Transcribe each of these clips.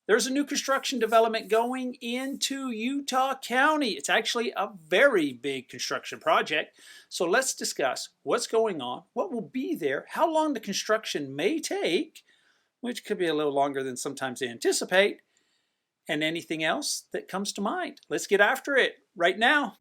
There's a new construction development going into Utah County. It's actually a very big construction project. So let's discuss what's going on, what will be there, how long the construction may take, which could be a little longer than sometimes they anticipate, and anything else that comes to mind. Let's get after it right now.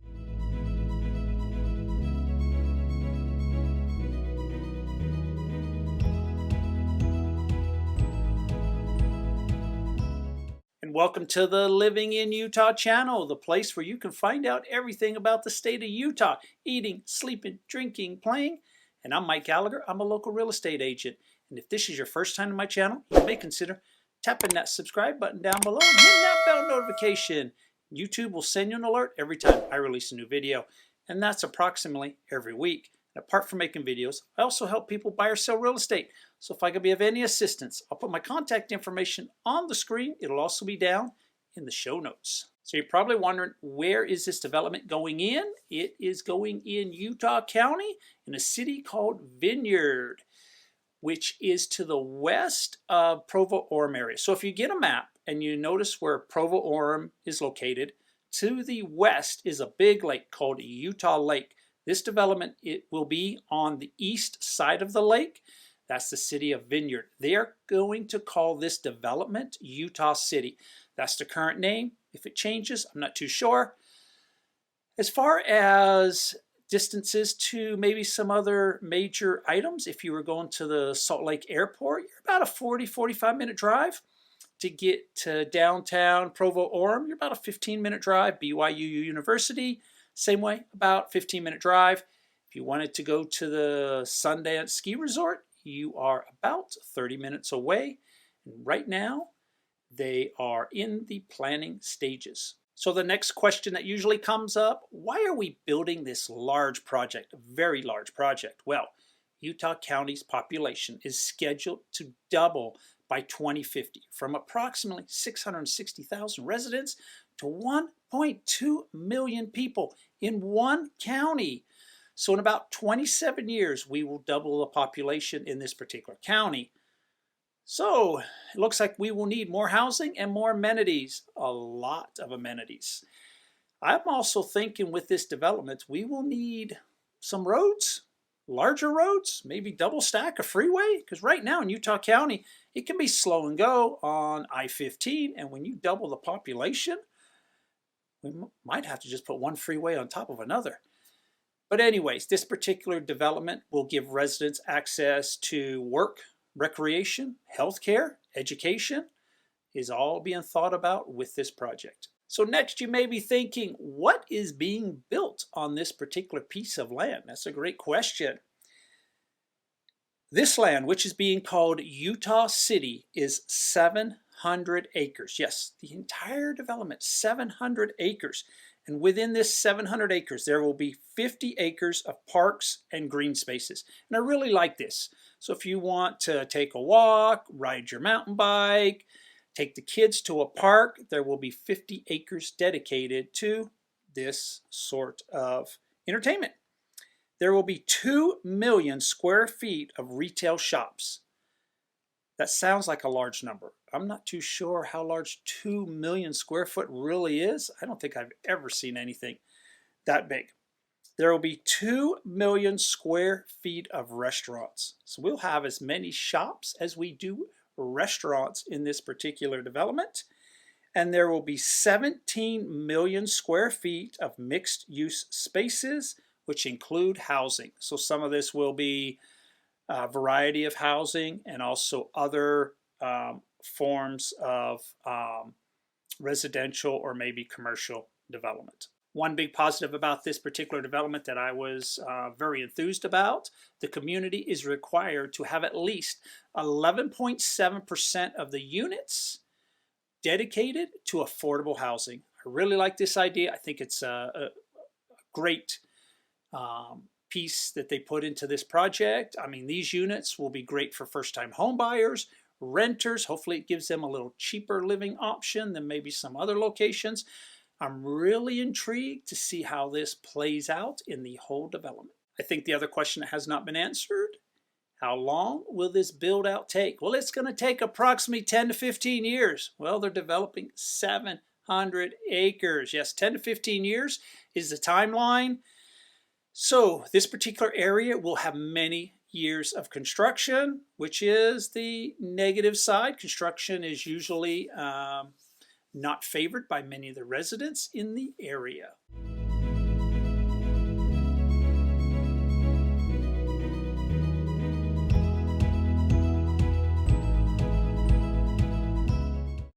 And welcome to the Living in Utah channel, the place where you can find out everything about the state of Utah, eating, sleeping, drinking, playing. And I'm Mike Gallagher. I'm a local real estate agent. And if this is your first time to my channel, you may consider tapping that subscribe button down below and hitting that bell notification. YouTube will send you an alert every time I release a new video. And that's approximately every week. And apart from making videos, I also help people buy or sell real estate. So if I could be of any assistance, I'll put my contact information on the screen. It'll also be down in the show notes. So you're probably wondering, where is this development going in? It is going in Utah County in a city called Vineyard, which is to the west of Provo Orem area. So if you get a map and you notice where Provo Orem is located, to the west is a big lake called Utah Lake. This development, it will be on the east side of the lake. That's the city of Vineyard. They are going to call this development Utah City. That's the current name. If it changes, I'm not too sure. As far as distances to maybe some other major items, if you were going to the Salt Lake Airport, you're about a 40-45 minute drive. To get to downtown Provo Orem, you're about a 15-minute drive. BYU University, same way, about 15-minute drive. If you wanted to go to the Sundance Ski Resort, you are about 30 minutes away. And right now, they are in the planning stages. So the next question that usually comes up, why are we building this large project, a very large project? Well, Utah County's population is scheduled to double by 2050 from approximately 660,000 residents to 1.2 million people in one county. So in about 27 years, we will double the population in this particular county. So it looks like we will need more housing and more amenities, a lot of amenities. I'm also thinking with this development, we will need some roads, larger roads, maybe double stack a freeway, because right now in Utah County, it can be slow and go on I-15, and when you double the population, we might have to just put one freeway on top of another. But anyways, this particular development will give residents access to work, recreation, healthcare, education is all being thought about with this project. So next you may be thinking, what is being built on this particular piece of land? That's a great question. This land, which is being called Utah City, is 700 acres. Yes, the entire development, 700 acres. And within this 700 acres, there will be 50 acres of parks and green spaces. And I really like this. So if you want to take a walk, ride your mountain bike, take the kids to a park, there will be 50 acres dedicated to this sort of entertainment. There will be 2 million square feet of retail shops. That sounds like a large number. I'm not too sure how large 2 million square foot really is. I don't think I've ever seen anything that big. There will be 2 million square feet of restaurants. So we'll have as many shops as we do restaurants in this particular development. And there will be 17 million square feet of mixed use spaces, which include housing. So some of this will be a variety of housing and also other forms of residential or maybe commercial development. One big positive about this particular development that I was very enthused about, the community is required to have at least 11.7% of the units dedicated to affordable housing. I really like this idea. I think it's a great piece that they put into this project. I mean, these units will be great for first-time home buyers, renters. Hopefully it gives them a little cheaper living option than maybe some other locations. I'm really intrigued to see how this plays out in the whole development. I think the other question that has not been answered, How long will this build out take? Well, it's going to take approximately 10 to 15 years. Well, they're developing 700 acres. Yes, 10 to 15 years is the timeline. So this particular area will have many years of construction, which is the negative side. Construction is usually not favored by many of the residents in the area.